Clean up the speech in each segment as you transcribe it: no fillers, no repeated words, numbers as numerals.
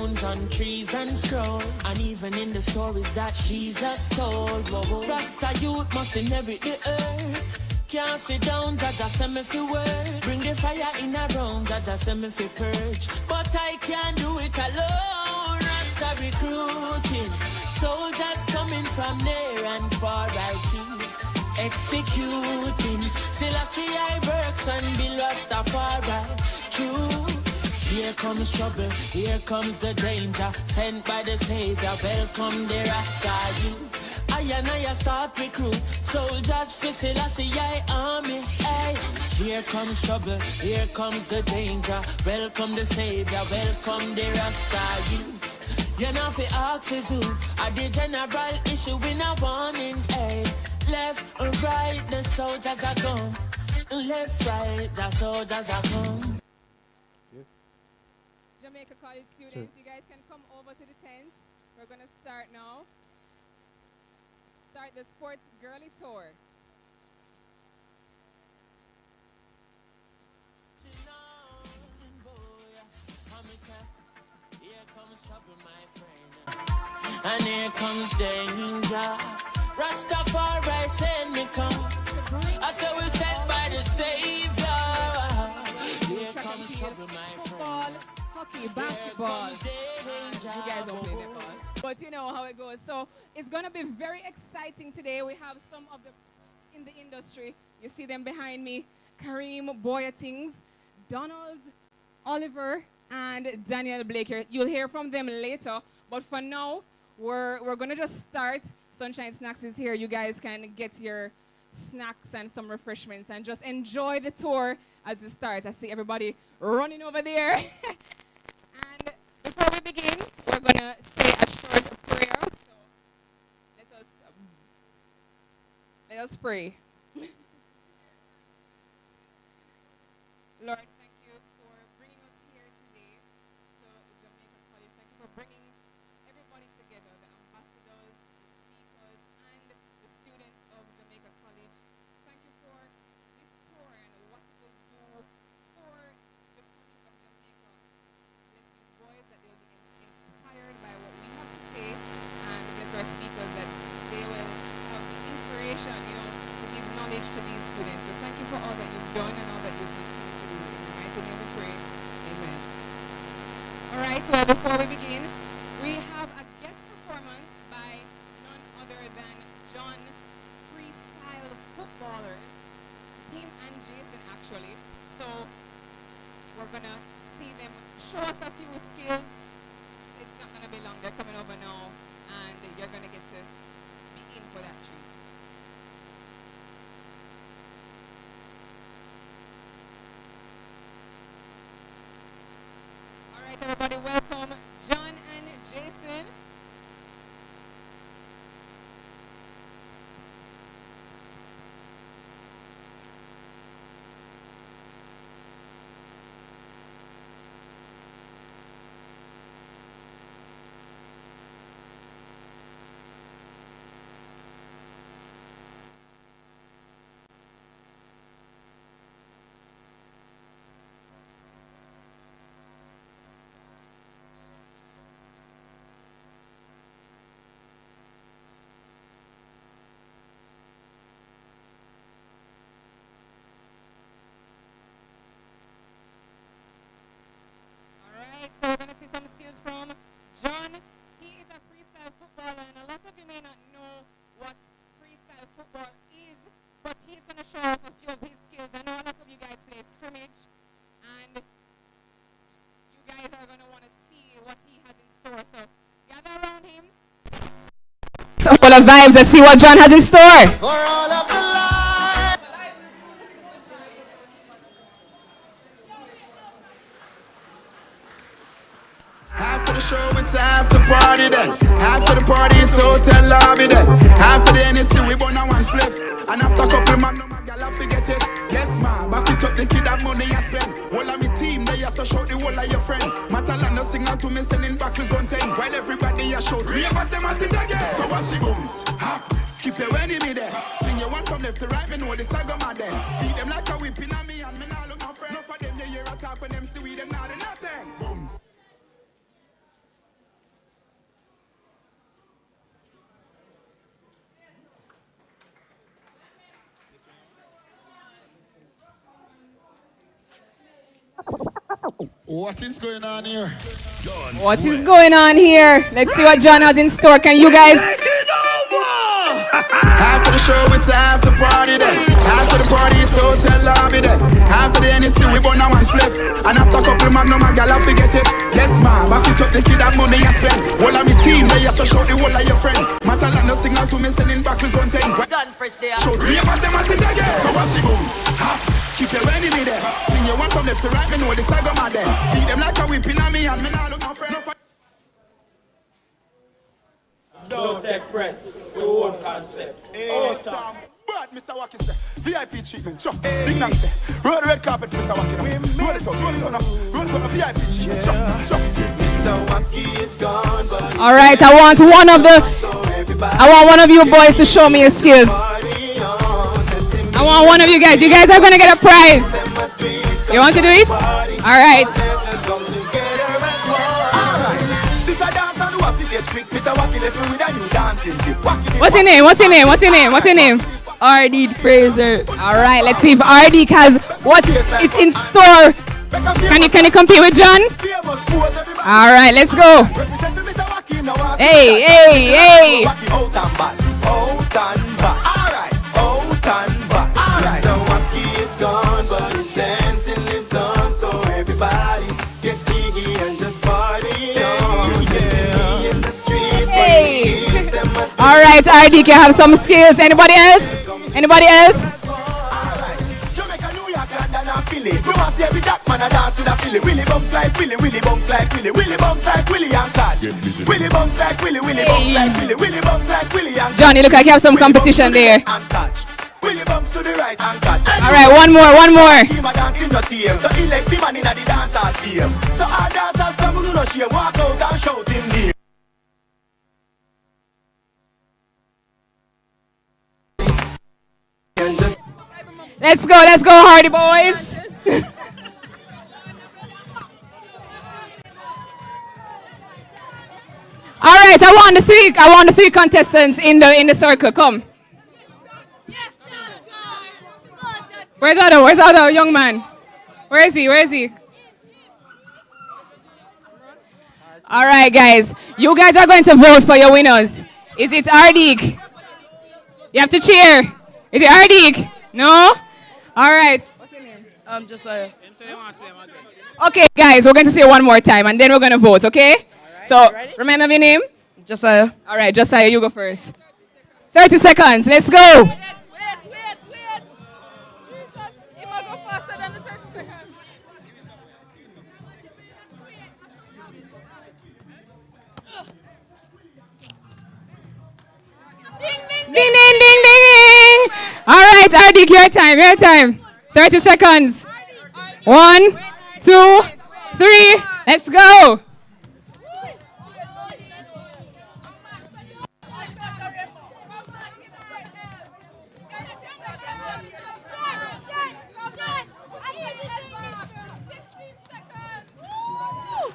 stones on trees and scrolls, and even in the stories that Jesus told. Whoa. Rasta youth must inherit the earth. Can't sit down, Jaja send me fi work. Bring the fire in a round, Jaja send me fi purge. But I can't do it alone. Rasta recruiting soldiers coming from near and far. I choose executing. Selassie I works and be Rastafari. Choose. Here comes trouble, here comes the danger. Sent by the Savior, welcome the Rasta youth. I and I start recruit soldiers for Selassie I army. Hey. Here comes trouble, here comes the danger. Welcome the Savior, welcome the Rasta youth. You know fi ask is who are the general issue in a warning. Hey. Left or right, the soldiers are gone. Left, right, the soldiers are gone. Yes. Jamaica College students, you guys can come over to the tent. We're gonna start now. Start the sports girly tour. Here comes trouble, my friend. And here comes danger. Rastafari send me come. I say we sent by the Savior. Here comes trouble, my friend. Football, hockey, basketball. You guys don't play that ball. But you know how it goes. So it's going to be very exciting today. We have some of the in the industry. You see them behind me. Kareem Boyatings, Donald, Oliver, and Daniel Blake. You'll hear from them later. But for now, we're going to just start. Sunshine Snacks is here. You guys can get your snacks and some refreshments and just enjoy the tour as you start. I see everybody running over there. And before we begin, we're going to say a short prayer. So let us pray. Lord, thank you for bringing us here today to Jamaica College. Thank you for bringing everybody together, the ambassadors, the speakers, and the students of Jamaica College. Thank you for this tour and what it will do for the country of Jamaica. Bless these boys that they'll be inspired by what we have to say, and bless our speakers that they will have the inspiration, to give knowledge to these students. So thank you for all that you've done and all that you've continued to do. In the mighty name we pray. Amen. All right, well, before we begin, we have a guest performance by none other than John Freestyle Footballers, Tim and Jason actually. So we're gonna see them show us a few skills. It's not gonna be long, they're coming over now, and you're gonna get to be in for that treat. All right, everybody, welcome John and Jason. So we're going to see some skills from John. He is a freestyle footballer, and a lot of you may not know what freestyle football is, but he's going to show off a few of his skills. I know a lot of you guys play scrimmage, and you guys are going to want to see what he has in store. So gather around him. Some full of vibes. Let's see what John has in store. For all of the life. After the show, it's after party then. After the party, it's hotel lobby then. After the NSC, we burn a one spliff. And after a couple magnum, I gotta forget it. Yes, ma, back it up, the kid have money I spend. All of me team, they so shout the whole of your friend. Matalan no signal to me selling buckles on 10. While everybody a shout, three of us them at it again. So watch the booms, hop, skip your enemy there. Swing your one from left to right, me know the saga mad there. Beat them like a whipping on me and me now look no friend. Enough of them, you hear a talk when them see we them now, they nothing. Booms. What is going on here? What is going on here? Let's see what John has in store. Can you guys? After the show, it's after party then. After the party, it's hotel lobby then. After the NEC, we burn a one spliff. And after a couple magnum, my gal, I forget it. Yes, ma, back it up, the kid that money you spend. All of me team, they so show the whole of your friend. Matter like no signal to me, selling backwards on 10. Done fresh there. Show 3 of us, them at it again. So watch the booms. Ha, skip your enemy there. Swing your one from left to right, me know the saga man there. Beat them like a whipping on me, and me now look my friend. Don't take press, we own concept. Oh, Tom. But Mr. Wacky say, VIP treatment, chop. Big Nang say, roll the red carpet, Mr. Wacky. Roll it out, roll it out, roll it out, VIP treatment, chop, chop. Mr. Wacky is gone, but All right, I want one of you boys to show me your skills. I want one of you guys. You guys are gonna get a prize. You want to do it? All right. What's your name? What's your name? What's your name? What's your name? RD Fraser. All right, let's see if RD has what it's in store. Can you compete with John? All right, let's go. Hey, hey, hey. All right, RD can have some skills. Anybody else? Anybody else? John, you look like you have some competition there. All right, one more, one more. Let's go, Hardy boys. All right, I want the three contestants in the circle. Come. Where's Otto, young man? Where is he? All right, guys. You guys are going to vote for your winners. Is it Ardik? You have to cheer. Is it Ardik? No? All right. What's your name? Josiah. Okay, guys, we're going to say it one more time, and then we're going to vote, okay? Right, so, remember your name? Josiah. All right, Josiah, you go first. 30 seconds. Let's go. Wait. Jesus, he might go faster than the 30 seconds. Ding. All right, Ardik, your time. 30 seconds. 1, 2, 3. Let's go.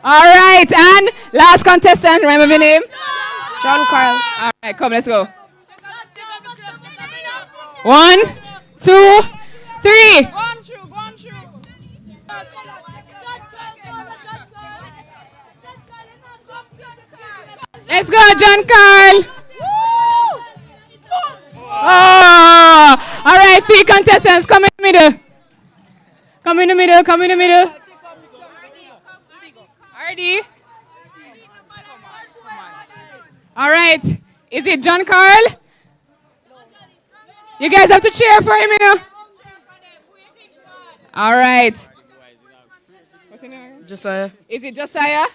All right, and last contestant, remember your name? John Carl. All right, come, let's go. 1, 2, 3. Go on through. Let's go, John Carl. Oh, all right, 3 contestants, come in the middle. Come in the middle. RD. All right, is it John Carl? You guys have to cheer for him, you know. All right. What's your name? Josiah. Is it Josiah?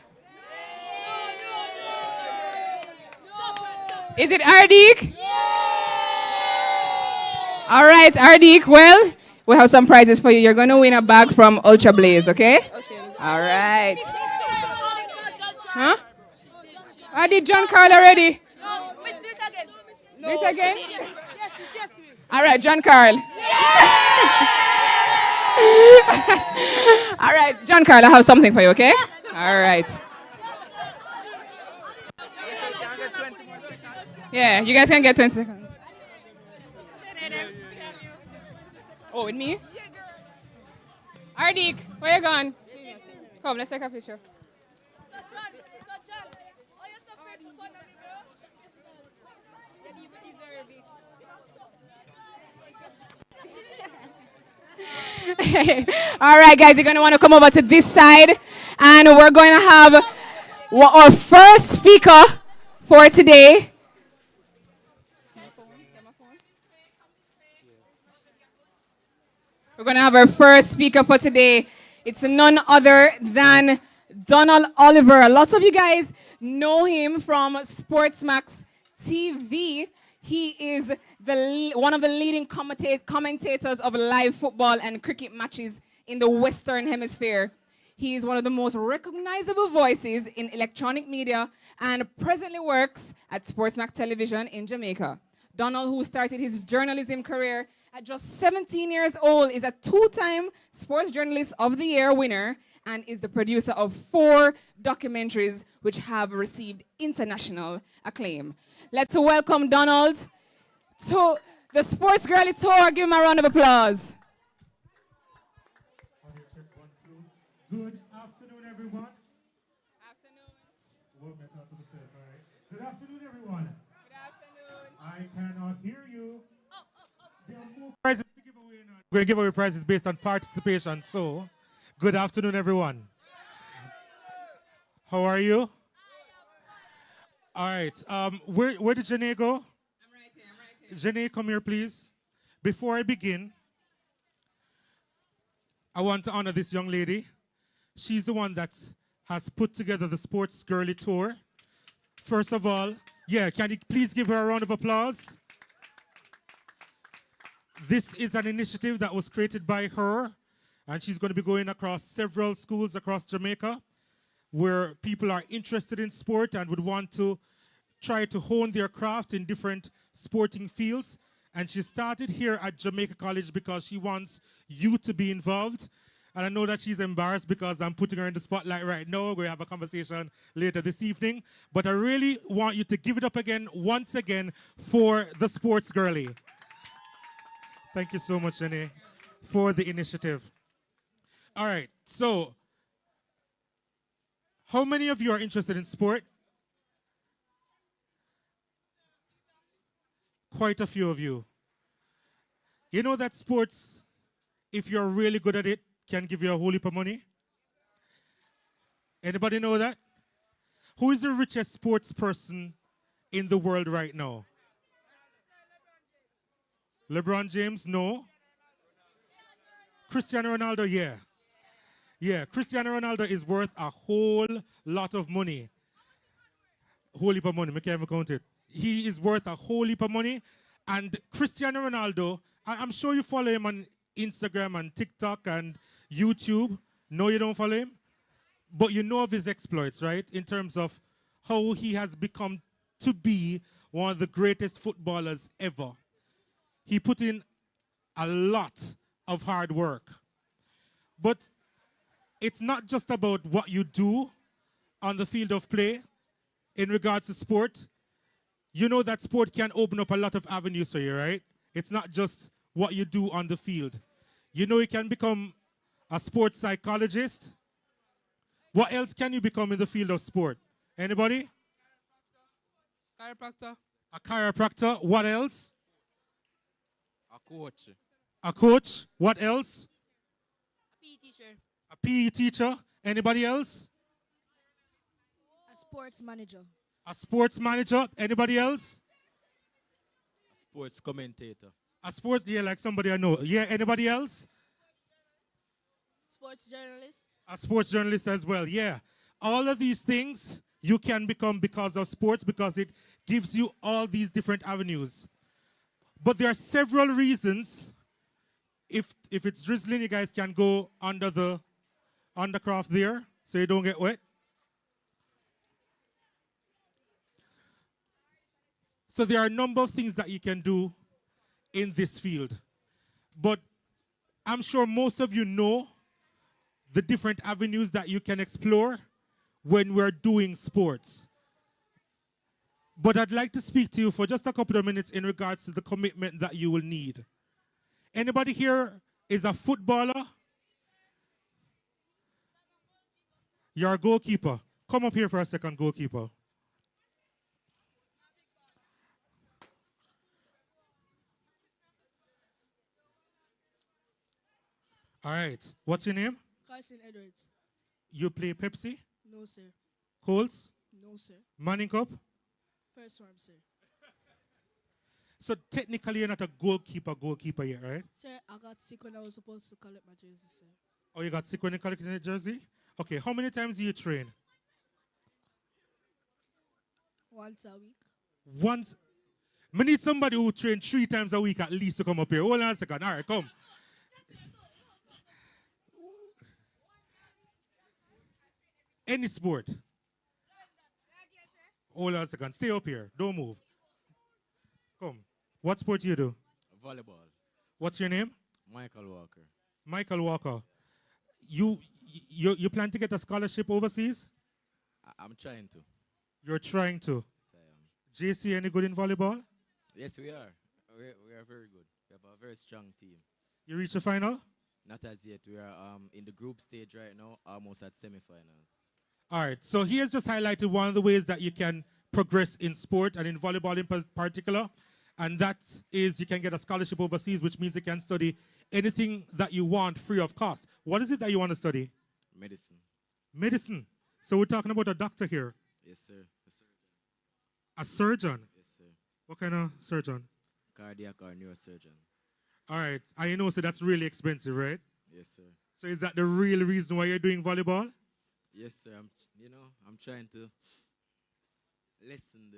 Is it Ardik? All right, Ardik. Well, we have some prizes for you. You're going to win a bag from Ultra Blaze, okay? All right. Huh? I did John Carl already. Do it again? All right, John Carl. All right, John Carl, I have something for you, okay? All right. Yeah, you guys can get 20 seconds. Oh, with me? Ardik, where you going? Come, let's take a picture. So John, oh, you're so afraid to fun of me, bro? You deserve it. All right, guys, you're going to want to come over to this side, and we're going to have our first speaker for today. We're going to have our first speaker for today. It's none other than Donald Oliver. Lots of you guys know him from Sportsmax TV. He is one of the leading commentators of live football and cricket matches in the Western Hemisphere. He is one of the most recognizable voices in electronic media and presently works at Sportsmax Television in Jamaica. Donald, who started his journalism career at just 17 years old, is a two-time Sports Journalist of the Year winner and is the producer of 4 documentaries which have received international acclaim. Let's welcome Donald to the Sports Girle Tour. Give him a round of applause. Good afternoon, everyone. Afternoon. Good afternoon, everyone. Good afternoon. I cannot hear you. There are more prizes to give away now. We're going to give away prizes based on participation. So, good afternoon, everyone. How are you? All right. Where did Janae go? I'm right here. Janae, come here, please. Before I begin, I want to honor this young lady. She's the one that has put together the Sports Girle Tour. First of all, can you please give her a round of applause? This is an initiative that was created by her, and she's going to be going across several schools across Jamaica where people are interested in sport and would want to try to hone their craft in different sporting fields. And she started here at Jamaica College because she wants you to be involved. And I know that she's embarrassed because I'm putting her in the spotlight right now. We're going to have a conversation later this evening. But I really want you to give it up again, once again, for the Sports Girlie. Thank you so much, Jenny, for the initiative. All right, so how many of you are interested in sport? Quite a few of you. You know that sports, if you're really good at it, can give you a whole heap of money? Anybody know that? Who is the richest sports person in the world right now? LeBron James? No. Cristiano Ronaldo? Yeah. Yeah, Cristiano Ronaldo is worth a whole lot of money. Whole heap of money, I can't even count it. He is worth a whole heap of money. And Cristiano Ronaldo, I'm sure you follow him on Instagram and TikTok and YouTube. No, you don't follow him? But you know of his exploits, right? In terms of how he has become to be one of the greatest footballers ever. He put in a lot of hard work. But it's not just about what you do on the field of play in regards to sport. You know that sport can open up a lot of avenues for you, right? It's not just what you do on the field. You know you can become a sports psychologist. What else can you become in the field of sport? Anybody? Chiropractor. A chiropractor. What else? A coach. A coach. What else? A PE teacher. A PE teacher. Anybody else? A sports manager. A sports manager. Anybody else? A sports commentator. A sports, like somebody I know. Yeah, anybody else? Sports journalist. A sports journalist as well, yeah. All of these things you can become because of sports, because it gives you all these different avenues. But there are several reasons. If it's drizzling, you guys can go under the undercraft there so you don't get wet. So there are a number of things that you can do in this field. But I'm sure most of you know the different avenues that you can explore when we're doing sports. But I'd like to speak to you for just a couple of minutes in regards to the commitment that you will need. Anybody here is a footballer? You're a goalkeeper. Come up here for a second, goalkeeper. All right. What's your name? Carson Edwards. You play Pepsi, No, sir. Coles, No, sir. Manning Cup. First form, sir. So technically, you're not a goalkeeper yet, right? Sir, I got sick when I was supposed to collect my jersey, sir. Oh, you got sick when you collected a jersey? Okay, how many times do you train? Once a week. Once. We need somebody who train 3 times a week at least to come up here. Hold on a second. All right, come. Any sport. Hold on a second. Stay up here. Don't move. Come. What sport do you do? Volleyball. What's your name? Michael Walker. Michael Walker. You plan to get a scholarship overseas? I'm trying to. You're trying to. Yes, I am. JC, any good in volleyball? Yes, we are. We are very good. We have a very strong team. You reach the final? Not as yet. We are in the group stage right now, almost at semifinals. All right. So he has just highlighted one of the ways that you can progress in sport and in volleyball in particular. And that is you can get a scholarship overseas, which means you can study anything that you want free of cost. What is it that you want to study? Medicine. Medicine. So we're talking about a doctor here. Yes, sir. A surgeon. A surgeon. Yes, sir. What kind of surgeon? Cardiac or neurosurgeon. All right. I know, so that's really expensive, right? Yes, sir. So is that the real reason why you're doing volleyball? Yes, sir. I'm trying to lessen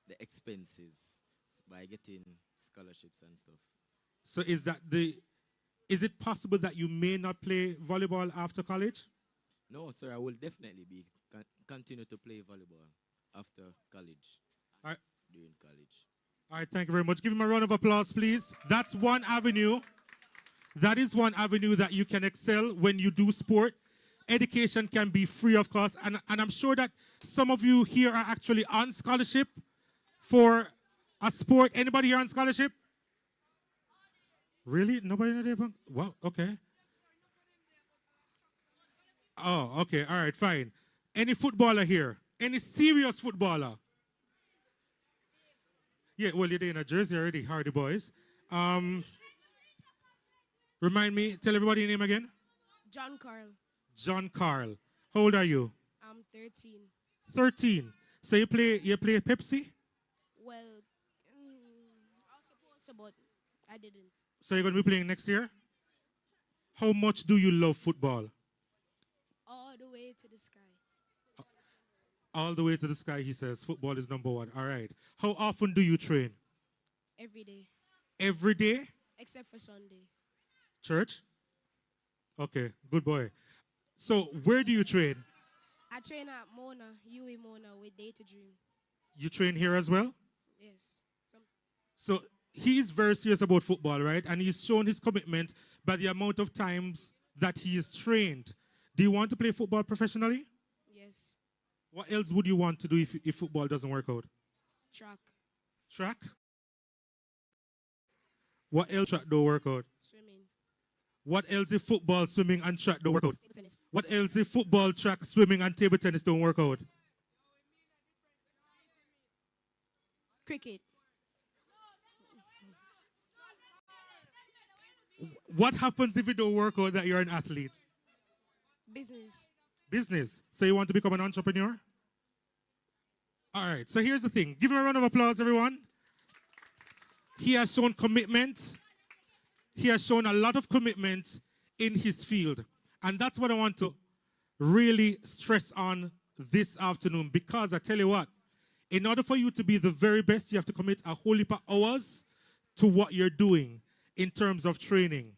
the expenses by getting scholarships and stuff. So is it possible that you may not play volleyball after college? No, sir. I will definitely be continue to play volleyball after college. All right. During college. All right, thank you very much. Give him a round of applause, please. That's one avenue. That is one avenue that you can excel when you do sport. Education can be free of cost. And I'm sure that some of you here are actually on scholarship for a sport. Anybody here on scholarship? Really? Nobody in there? Wow, okay. Oh, okay. All right, fine. Any footballer here? Any serious footballer? Yeah, well, you're in a jersey already, Hardy Boys. Remind me, tell everybody your name again. John Carl. John Carl. How old are you? I'm 13. 13. So you play Pepsi? Well, I was supposed to, but I didn't. So you're going to be playing next year? How much do you love football? All the way to the sky. All the way to the sky, he says. Football is number one. All right. How often do you train? Every day. Every day? Except for Sunday. Church? Okay, good boy. So where do you train? I train at Mona, UA Mona with Data Dream. You train here as well? Yes. So he is very serious about football, right? And he's shown his commitment by the amount of times that he is trained. Do you want to play football professionally? Yes. What else would you want to do if football doesn't work out? Track. Track? What else track don't work out? Swimming. What else if football, swimming, and track don't work out? Table tennis. What else if football, track, swimming, and table tennis don't work out? Cricket. What happens if it don't work out that you're an athlete? Business. Business. So you want to become an entrepreneur? All right. So here's the thing. Give him a round of applause, everyone. He has shown commitment. He has shown a lot of commitment in his field. And that's what I want to really stress on this afternoon. Because I tell you what, in order for you to be the very best, you have to commit a whole heap of hours to what you're doing in terms of training.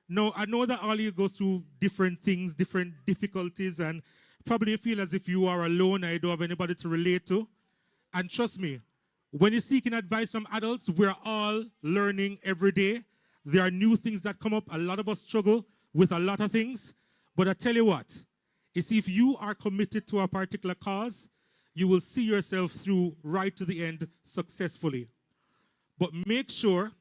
Now, I know that all of you go through different things, different difficulties, and probably you feel as if you are alone and you don't have anybody to relate to. And trust me, when you're seeking advice from adults, we're all learning every day. There are new things that come up. A lot of us struggle with a lot of things. But I tell you what, is if you are committed to a particular cause, you will see yourself through right to the end successfully. But make sure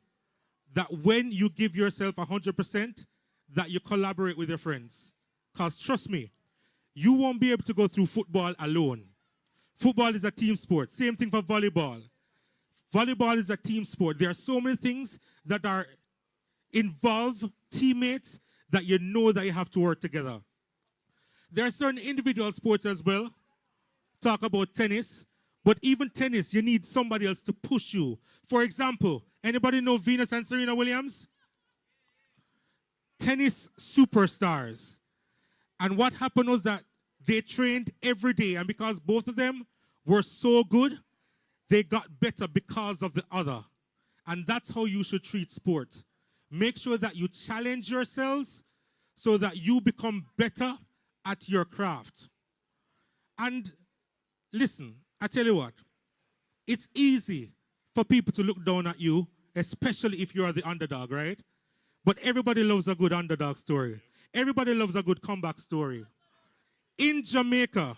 that when you give yourself 100%, that you collaborate with your friends. Because trust me, You won't be able to go through football alone. Football is a team sport. Same thing for volleyball. Volleyball is a team sport. There are so many things that are involve teammates that you know that you have to work together. There are certain individual sports as well. Talk about tennis. But even tennis, you need somebody else to push you. For example, anybody know Venus and Serena Williams? Tennis superstars. And what happened was that they trained every day. And because both of them were so good, they got better because of the other. And that's how you should treat sport. Make sure that you challenge yourselves so that you become better at your craft. And listen, I tell you what, it's easy for people to look down at you, especially if you are the underdog, right? But everybody loves a good underdog story. Everybody loves a good comeback story. In Jamaica,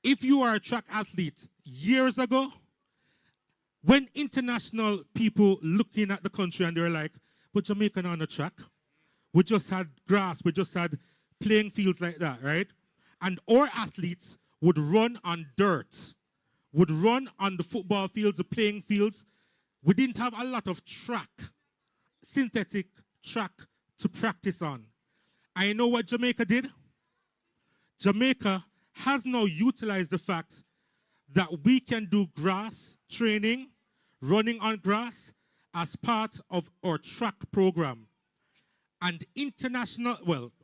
if you are a track athlete years ago, when international people looking at the country and they're like, but Jamaica not on the track. We just had grass, we just had playing fields like that, right? And our athletes would run on dirt, would run on the football fields, the playing fields. We didn't have a lot of track, synthetic track to practice on. I know what Jamaica did. Jamaica has now utilized the fact that we can do grass training, running on grass, as part of our track program. And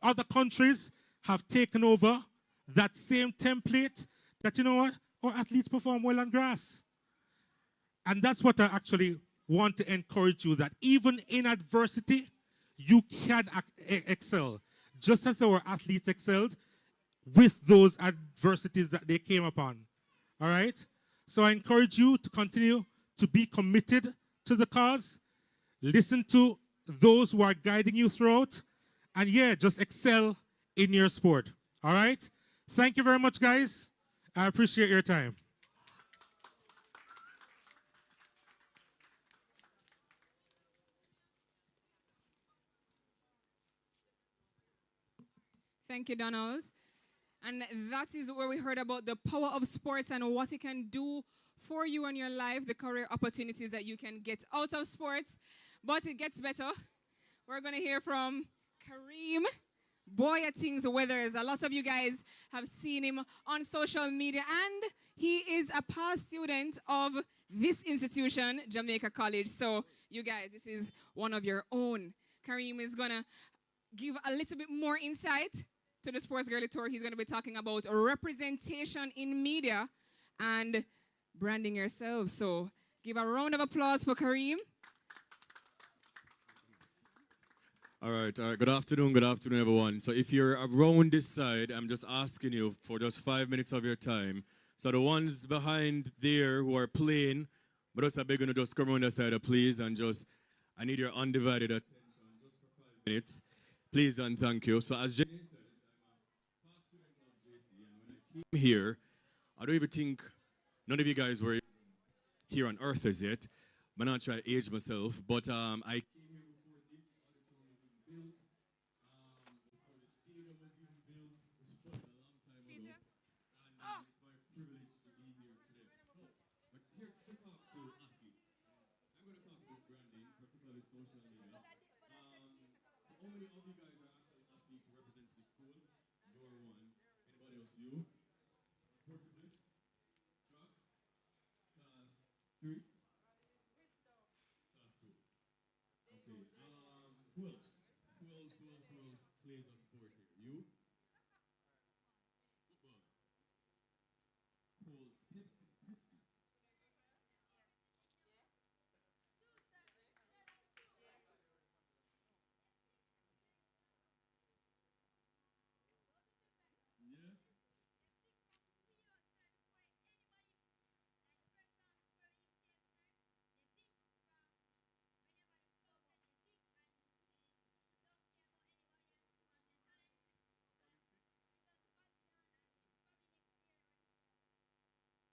other countries have taken over that same template that, you know what, our athletes perform well on grass. And that's what I actually want to encourage you, that even in adversity, you can excel. Just as our athletes excelled with those adversities that they came upon. All right? So I encourage you to continue to be committed to the cause. Listen to those who are guiding you throughout. And yeah, just excel in your sport. All right? Thank you very much, guys. I appreciate your time. Thank you, Donald. And that is where we heard about the power of sports and what it can do for you and your life, the career opportunities that you can get out of sports. But it gets better. We're going to hear from Kareem. Boy, at things Weathers. A lot of you guys have seen him on social media, and he is a past student of this institution, Jamaica College. So, you guys, this is one of your own. Kareem is going to give a little bit more insight to the Sports Girly Tour. He's going to be talking about representation in media and branding yourself. So, give a round of applause for Kareem. All right. Good afternoon, everyone. So if you're around this side, I'm just asking you for just 5 minutes of your time. So the ones behind there who are playing, but also begging to just come around the side, please, and just, I need your undivided attention just for 5 minutes. Please and thank you. So as Jay said, I'm a past student of JC, and when I came here, I don't even think none of you guys were here on Earth as yet. I'm not trying to age myself, but I came here before this auditorium was even built, before the stadium was even built, which was a long time ago. And it's my privilege to be here today. So, but here to talk to athletes. I'm going to talk about branding, particularly social media. So how many of you guys are actually athletes who represent the school? You're one. Anybody else? You? Sportsman? Trucks? Class 3? Class 2. Okay. Who else? Who else plays a sport here? You? Football. Holds Pepsi. Pepsi. Yeah.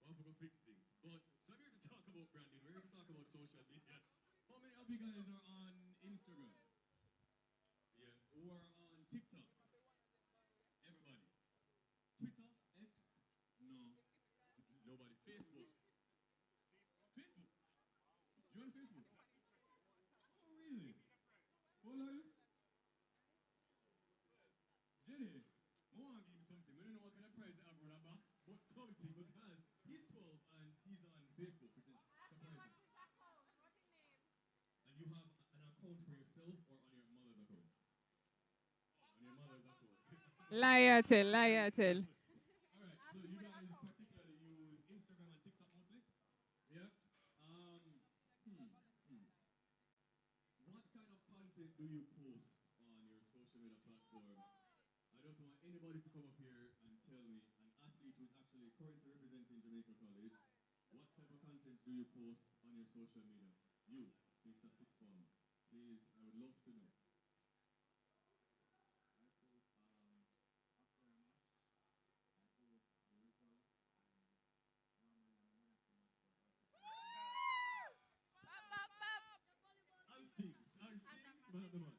Well, we'll fix things. But so I'm here to talk about branding. We're here to talk about social media. How many of you guys are on Instagram? Yes. Who are on TikTok? Everybody. Liar tell, liar tell. All right, so you guys particularly use Instagram and TikTok mostly? Yeah? Um, what kind of content do you post on your social media platform? I just want anybody to come up here and tell me, an athlete who's actually currently representing Jamaica College, what type of content do you post on your social media? You, Sister Six Form. Please, I would love to know. As things, man of the month.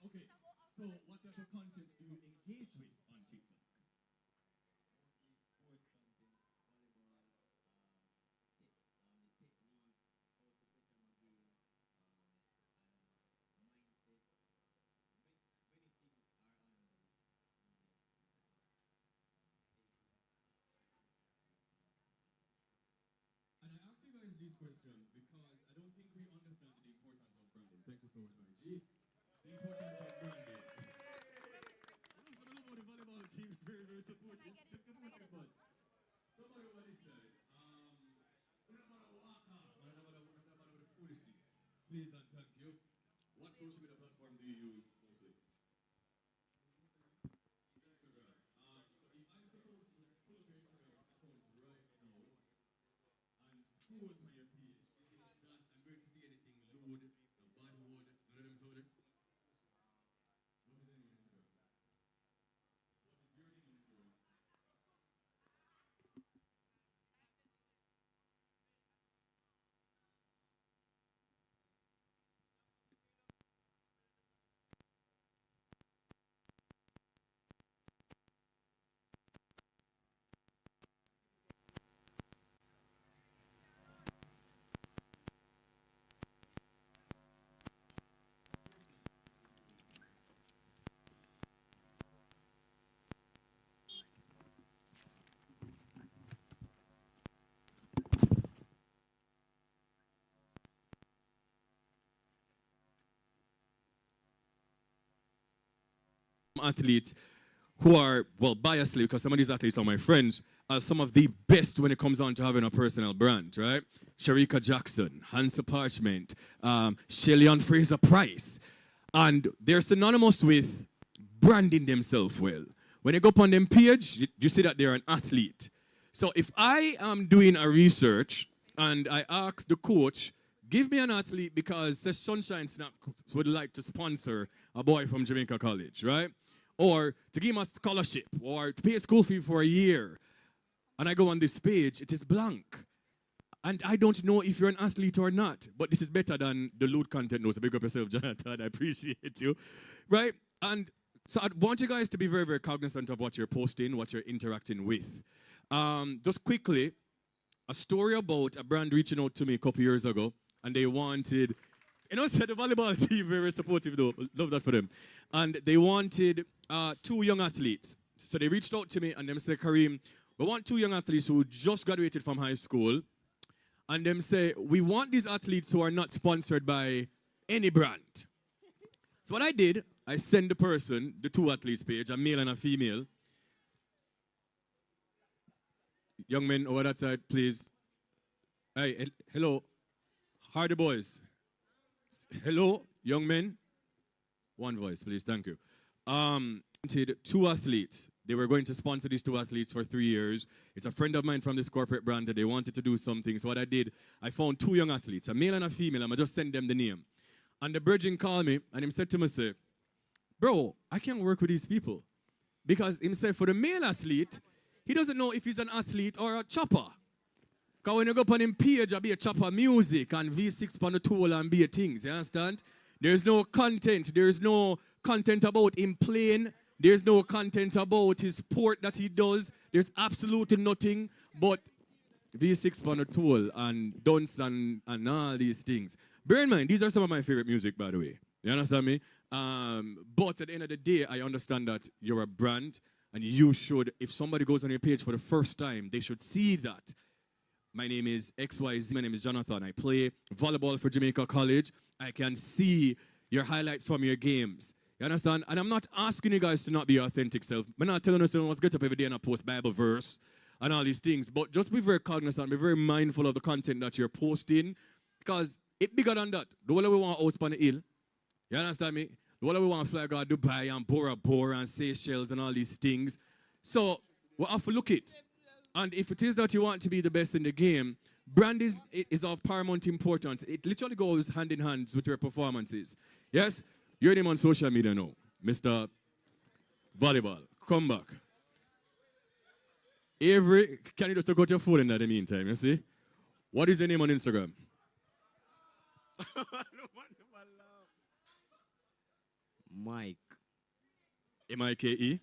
Okay, so what type of content do you engage with on TikTok? And I ask you guys these questions because I don't think we understand the importance of branding. Thank you so much, my G. The importance of branding. You know, some of the volleyball team is very, very supportive. They're supportive, but somebody over this side, we don't want to walk off. We don't want to foolishness. Please and thank you. What social media platform do you use mostly? Instagram. So if I'm supposed to pull up your Instagram account right now and scroll on your page, is it that I'm going to see anything lewd, no bad word, none of them sort of? What is the name on Instagram? What is your name on Instagram? Athletes who are, well, biasly, because some of these athletes are my friends, are some of the best when it comes on to having a personal brand, right? Sharika Jackson, Hansa Parchment, Shelly Fraser Price. And they're synonymous with branding themselves well. When you go up on them page, you see that they're an athlete. So if I am doing a research and I ask the coach, give me an athlete because the Sunshine Snap would like to sponsor a boy from Jamaica College, right? Or to give him a scholarship or to pay a school fee for a year. And I go on this page, it is blank. And I don't know if you're an athlete or not. But this is better than the lewd content. No, so big up yourself, Jonathan. I appreciate you. Right? And so I want you guys to be very, very cognizant of what you're posting, what you're interacting with. Just quickly, a story about a brand reaching out to me a couple years ago. And they wanted, you know, said the volleyball team very supportive though. Love that for them. And they wanted 2 young athletes. So they reached out to me and them said, Kareem, we want 2 young athletes who just graduated from high school. And them say, we want these athletes who are not sponsored by any brand. So what I did, I sent the person, the 2 athletes page, a male and a female. Young men over that side, please. Hey, hello. Hardy boys. Hello, young men. One voice, please. Thank you. Wanted 2 athletes. They were going to sponsor these 2 athletes for 3 years. It's a friend of mine from this corporate brand that they wanted to do something. So what I did, I found 2 young athletes, a male and a female. I just send them the name. And the Virgin called me and he said to me, say, bro, I can't work with these people. Because he said for the male athlete, he doesn't know if he's an athlete or a chopper. Because when you go up on him page, I'll be a chopper music and V6 on the tool and be a things, you understand? There's no content. There's no content about him playing. There's no content about his sport that he does. There's absolutely nothing but V6 on the tool and dunce and all these things. Bear in mind, these are some of my favorite music, by the way. You understand me? But at the end of the day, I understand that you're a brand and you should, if somebody goes on your page for the first time, they should see that. My name is XYZ. My name is Jonathan. I play volleyball for Jamaica College. I can see your highlights from your games. You understand? And I'm not asking you guys to not be your authentic self. I'm not telling you someone must get up every day and post Bible verse and all these things. But just be very cognizant, be very mindful of the content that you're posting. Because it's bigger than that. The one that we want to host on the hill. You understand me? The one that we want to fly go to Dubai and Bora Bora and Seychelles and all these things. So we have to look it. And if it is that you want to be the best in the game, brand is of paramount importance. It literally goes hand in hand with your performances. Yes? You're name on social media now, Mr. Volleyball. Come back. Can you just take out your phone in the meantime, you see? What is your name on Instagram? Mike. M-I-K-E?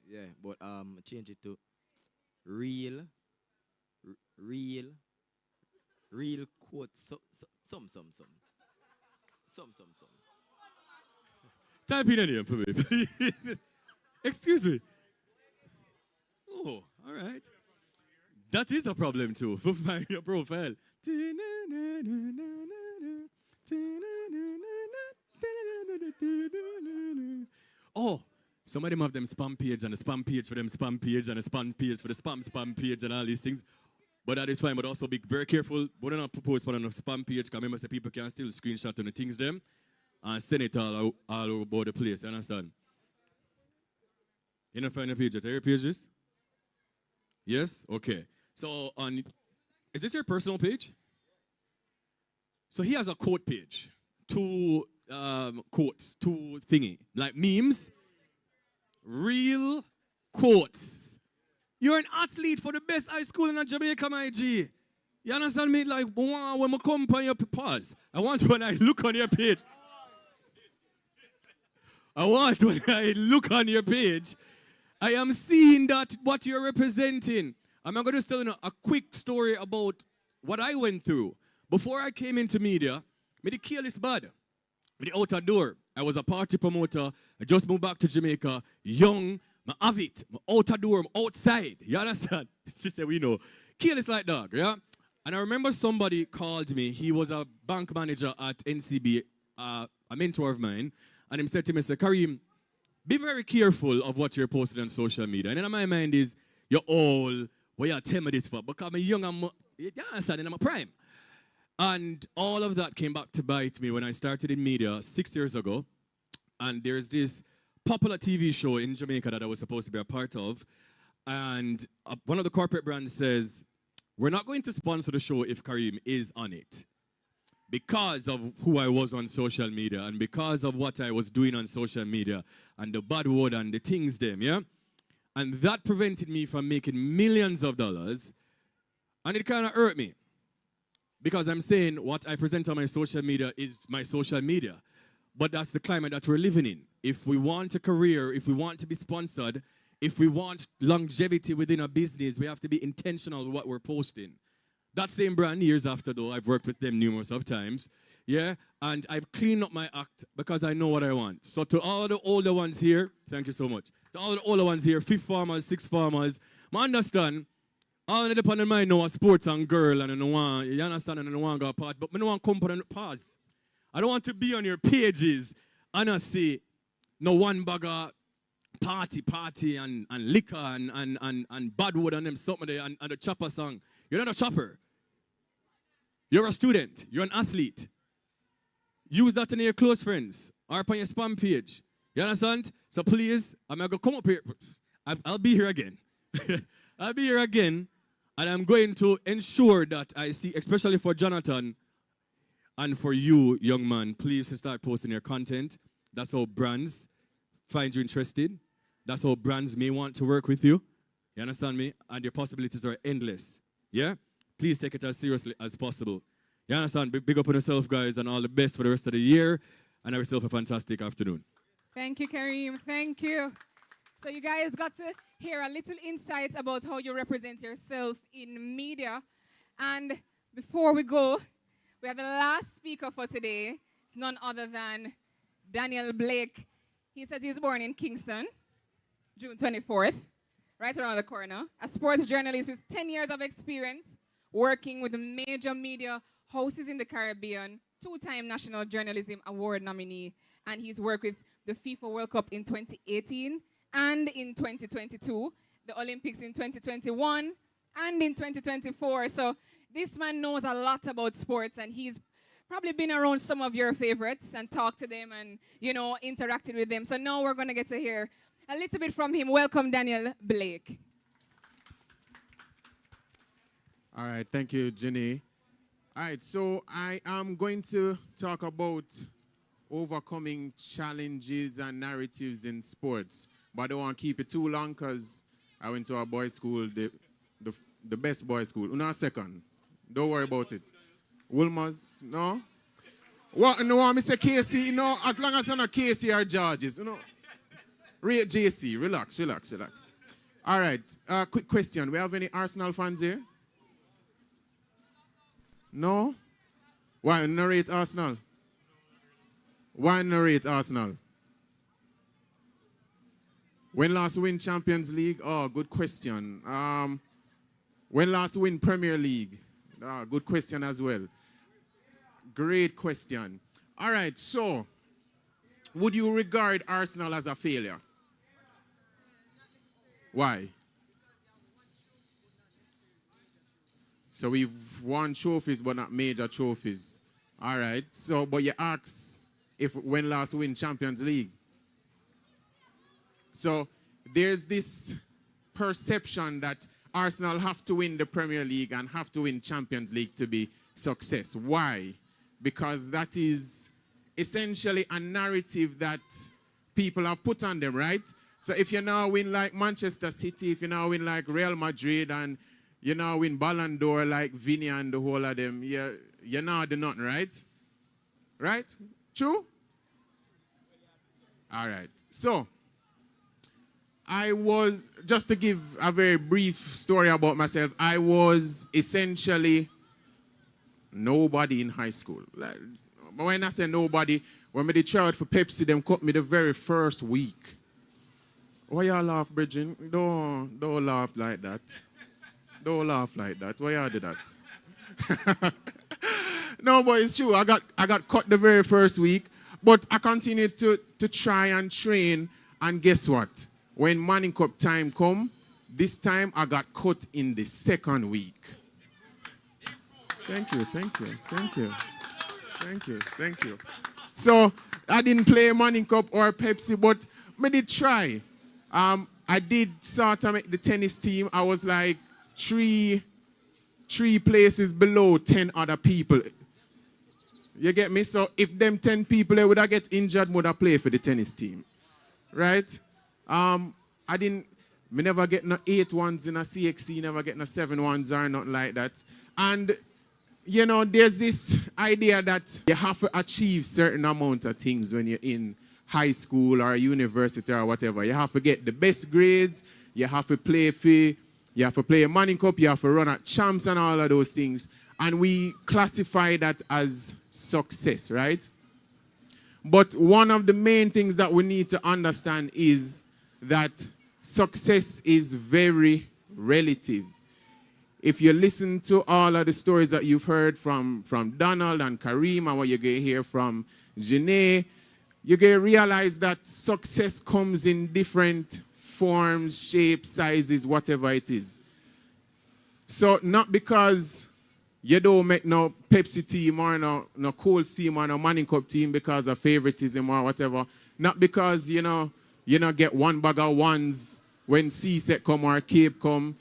Yeah, but change it to real quotes. Some. Type in a name for me. Excuse me. Oh, all right. That is a problem too for your profile. Oh, some of them have them spam page and the spam page for them spam page and the spam page for the spam page and all these things. But that is fine, but also be very careful. But don't post on a spam page because remember, people can still screenshot on the things them and send it all over the place. You understand? You don't find a page at your pages? Yes? Okay. So is this your personal page? So he has a quote page. 2 quotes, 2 thingy. Like memes. Real quotes. You're an athlete for the best high school in Jamaica, my G. You understand me? Like, when I come on your pause, I want when I look on your page. I am seeing that what you're representing. I'm going to just tell you a quick story about what I went through. Before I came into media, me the careless bad. Me the outer door. I was a party promoter. I just moved back to Jamaica, young. I have it. I'm outer door, I'm outside. You understand? She said, we know. Careless like dog, yeah? And I remember somebody called me. He was a bank manager at NCB, a mentor of mine. And he said to me, Kareem, be very careful of what you're posting on social media. And in my mind is, you're old. What you tell me this for? Because I'm young, you understand, and I'm a prime. And all of that came back to bite me when I started in media 6 years ago. And there's this popular TV show in Jamaica that I was supposed to be a part of. And one of the corporate brands says, we're not going to sponsor the show if Kareem is on it. Because of who I was on social media and because of what I was doing on social media and the bad word and the things them, yeah? And that prevented me from making millions of dollars. And it kind of hurt me. Because I'm saying what I present on my social media is my social media. But that's the climate that we're living in. If we want a career, if we want to be sponsored, if we want longevity within a business, we have to be intentional with what we're posting. That same brand, years after though, I've worked with them numerous of times, yeah? And I've cleaned up my act because I know what I want. So to all the older ones here, thank you so much. To all the older ones here, 5th farmers, 6th farmers, I understand, all of the people in mind know sports and girl and I know one, you understand, and I know one go apart, but I don't want to come and pause. I don't want to be on your pages and I say, no one bagger party and liquor and bad word and them something there and the chopper song. You're not a chopper. You're a student. You're an athlete. Use that in your close friends or on your spam page. You understand? So please, I'm going to come up here. I'll be here again. I'll be here again and I'm going to ensure that I see, especially for Jonathan, and for you, young man, please start posting your content. That's how brands find you interested. That's how brands may want to work with you. You understand me? And your possibilities are endless. Yeah? Please take it as seriously as possible. You understand? Big up on yourself, guys, and all the best for the rest of the year. And have yourself a fantastic afternoon. Thank you, Kareem. Thank you. So you guys got to hear a little insight about how you represent yourself in media. And before we go, we have the last speaker for today. It's none other than Daniel Blake. He says he was born in Kingston, June 24th, right around the corner. A sports journalist with 10 years of experience working with major media houses in the Caribbean, 2-time National Journalism Award nominee, and he's worked with the FIFA World Cup in 2018 and in 2022, the Olympics in 2021 and in 2024. So this man knows a lot about sports, and he's probably been around some of your favorites and talked to them and, interacted with them. So now we're going to get to hear a little bit from him. Welcome, Daniel Blake. All right, thank you, Jenny. All right, so I am going to talk about overcoming challenges and narratives in sports. But I don't want to keep it too long because I went to a boys' school, the best boys' school. Una second. Don't worry about it. Wilma's, no? What, no, I say KC, as long as I'm not KC or Georges, Rate JC, relax. All right, quick question. We have any Arsenal fans here? No? Why narrate Arsenal? Why narrate Arsenal? When last win Champions League? Oh, good question. When last win Premier League? Good question as well. Great question. All right, so would you regard Arsenal as a failure? Why? So we've won trophies, but not major trophies. All right. So, but you ask if when last win Champions League. So there's this perception that Arsenal have to win the Premier League and have to win Champions League to be success. Why? Because that is essentially a narrative that people have put on them, right? So if you now win like Manchester City, if you now win like Real Madrid, and you now win Ballon d'Or like Vinny and the whole of them, you now do nothing, right? Right? True? All right. So, just to give a very brief story about myself, I was essentially nobody in high school. Like, when I say nobody, when I did try out for Pepsi, them cut me the very first week. Why y'all laugh, Bridget? Don't laugh like that. Don't laugh like that. Why y'all do that? No, but it's true. I got cut the very first week, but I continued to try and train, and guess what? When Manning Cup time come, this time I got cut in the second week. Thank you. So I didn't play Manning Cup or Pepsi, but I did try. I did sort of make the tennis team. I was like three places below 10 other people. You get me? So if them 10 people they would have get injured, would have play for the tennis team. Right? Me never get no 8 ones in a CXC, never get no 7 ones or nothing like that. And there's this idea that you have to achieve certain amount of things when you're in high school or university or whatever. You have to get the best grades, you have to play you have to play a Manning Cup, you have to run at champs and all of those things. And we classify that as success, right? But one of the main things that we need to understand is that success is very relative. If you listen to all of the stories that you've heard from Donald and Kareem and what you're going to hear from Janae, you're going to realize that success comes in different forms, shapes, sizes, whatever it is. So not because you don't make no Pepsi team or no Coles team or no Manning Cup team because of favoritism or whatever. Not because, you get one bag of ones when C-Set come or Cape come.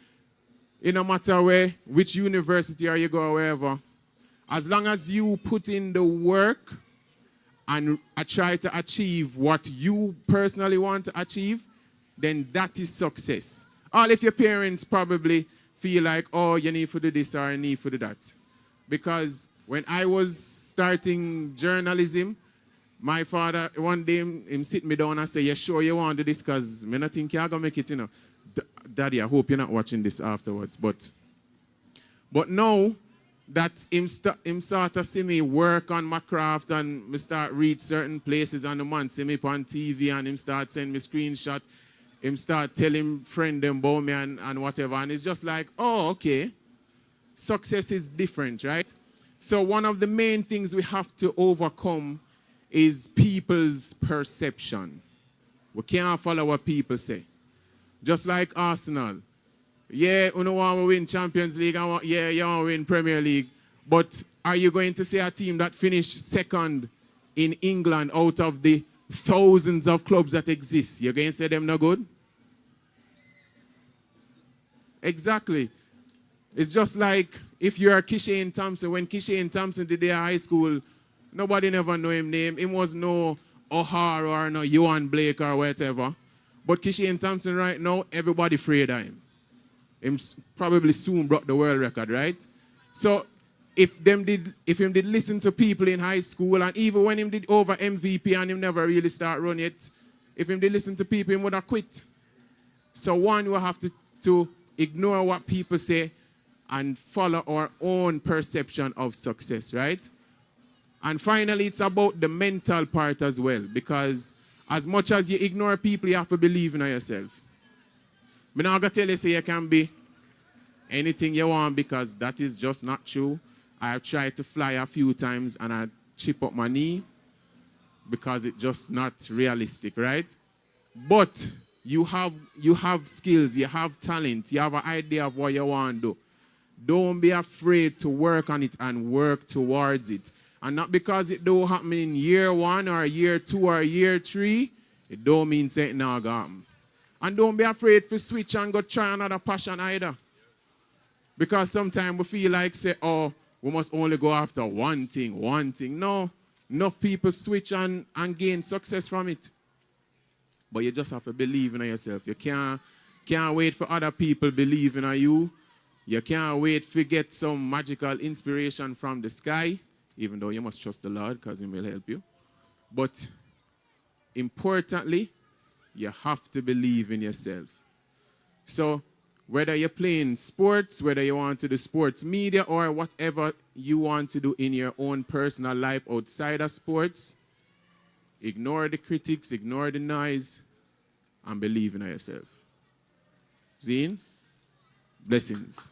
It no matter which university or you go or wherever. As long as you put in the work and try to achieve what you personally want to achieve, then that is success. All if your parents probably feel like, oh, you need to do this or you need to do that. Because when I was starting journalism, my father, one day, him sit me down and say, you sure you want to do this? Because I don't think you're going to make it, Daddy, I hope you're not watching this afterwards. But now that him start to see me work on my craft and me start read certain places and the man see me on TV and him start sending me screenshots, him start telling friend them about me and whatever. And it's just like, oh, okay. Success is different, right? So one of the main things we have to overcome is people's perception. We can't follow what people say. Just like Arsenal. Yeah, you know want to win Champions League, you want to win Premier League. But are you going to say a team that finished second in England out of the thousands of clubs that exist, you're going to say them no good? Exactly. It's just like if you're Kishane Thompson. When Kishane Thompson did their high school, nobody never know him name. Him was no O'Hara or no Johan Blake or whatever. But Kishane Thompson right now, everybody afraid of him. Him probably soon broke the world record, right? So if him did listen to people in high school, and even when him did over MVP and him never really start run it, if him did listen to people, him would have quit. So one, you have to ignore what people say and follow our own perception of success, right? And finally, it's about the mental part as well, because as much as you ignore people, you have to believe in yourself. I'm not going to tell you say you can be anything you want, because that is just not true. I have tried to fly a few times and I chip up my knee because it's just not realistic, right? But you have skills, you have talent, you have an idea of what you want to do. Don't be afraid to work on it and work towards it. And not because it don't happen in year 1 or year 2 or year 3, it don't mean something not going to happen. And don't be afraid to switch and go try another passion either. Because sometimes we feel like, say, oh, we must only go after one thing. No, enough people switch and gain success from it. But you just have to believe in yourself. You can't wait for other people believing in you. You can't wait to get some magical inspiration from the sky, even though you must trust the Lord because He will help you. But importantly, you have to believe in yourself. So whether you're playing sports, whether you want to do sports media, or whatever you want to do in your own personal life outside of sports, ignore the critics, ignore the noise, and believe in yourself. Zine, blessings.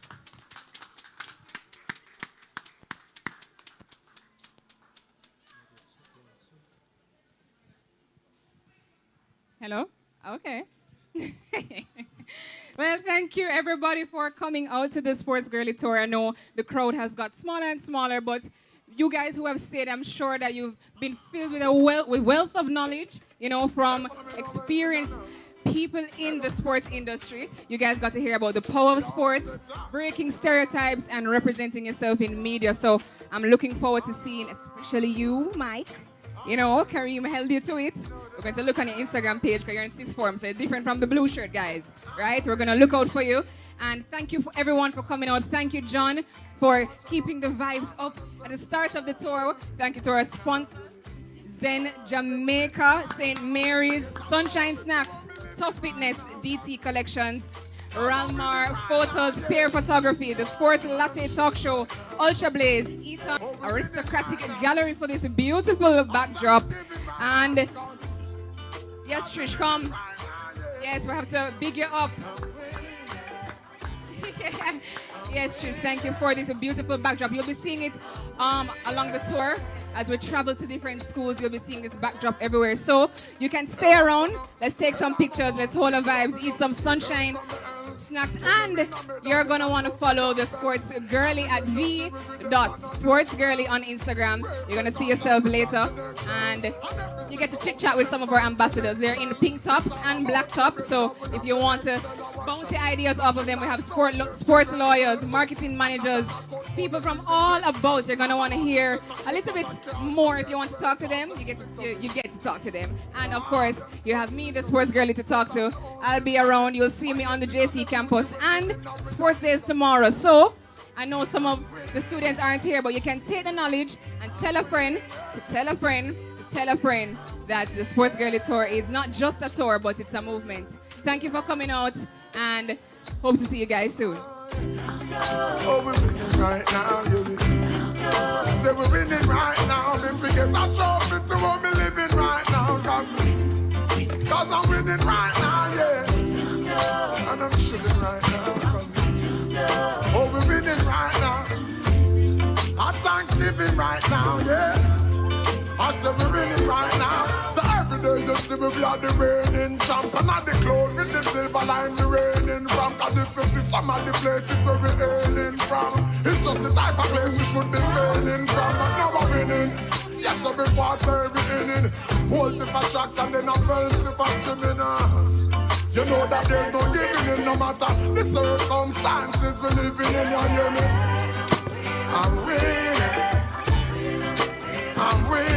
Hello? Okay. Well, thank you everybody for coming out to the Sports Girly Tour. I know the crowd has got smaller and smaller, but you guys who have stayed, I'm sure that you've been filled with wealth of knowledge, you know, from experienced people in the sports industry. You guys got to hear about the power of sports, breaking stereotypes, and representing yourself in media. So I'm looking forward to seeing, especially you, Mike. You know, Kareem held you to it. We're going to look on your Instagram page because you're in sixth form, so it's different from the blue shirt guys, right? We're going to look out for you. And thank you for everyone for coming out. Thank you, John, for keeping the vibes up at the start of the tour. Thank you to our sponsors, Zen Jamaica, St. Mary's, Sunshine Snacks, Tough Fitness, DT Collections, Ralmar Photos, Peer Photography, the Sports Latte Talk Show, Ultra Blaze, Eton, Aristocratic Gallery for this beautiful backdrop. And yes, Trish, come. Yes, we have to big you up. Yes, Trish, thank you for this beautiful backdrop. You'll be seeing it along the tour. As we travel to different schools, you'll be seeing this backdrop everywhere. So you can stay around. Let's take some pictures. Let's hold our vibes, eat some sunshine snacks, and you're going to want to follow the Sports Girly at v.sportsgirly on Instagram. You're going to see yourself later, and you get to chit-chat with some of our ambassadors. They're in pink tops and black tops, so if you want to bounty ideas off of them, we have sports lawyers, marketing managers, people from all about. You're going to want to hear a little bit more. If you want to talk to them, you get to talk to them. And of course, you have me, the Sports Girly, to talk to. I'll be around. You'll see me on the JC campus, and Sports Day is tomorrow. So I know some of the students aren't here, but you can take the knowledge and tell a friend to tell a friend to tell a friend that the Sports Girly Tour is not just a tour, but it's a movement. Thank you for coming out, and hope to see you guys soon. Oh, we're winning right now, say we're winning right now. Don't forget that trophy to what we're living right now. Cause I'm winning right now, yeah. And I'm chilling right now. Oh, we're winning right now. Our Thanksgiving right now, yeah. I say we winning right now. So every day you see me, we are the reigning champ. And at the cloud with the silver line we reigning from. Cause if you see some of the places where we hailing from, it's just the type of place we should be failing from. But now we're winning. Yes, every quarter, every inning. Hold if a tracks and then a fence if a swimming. You know that there's no giving in no matter the circumstances we're living in. You hear me? I'm winning. I'm winning.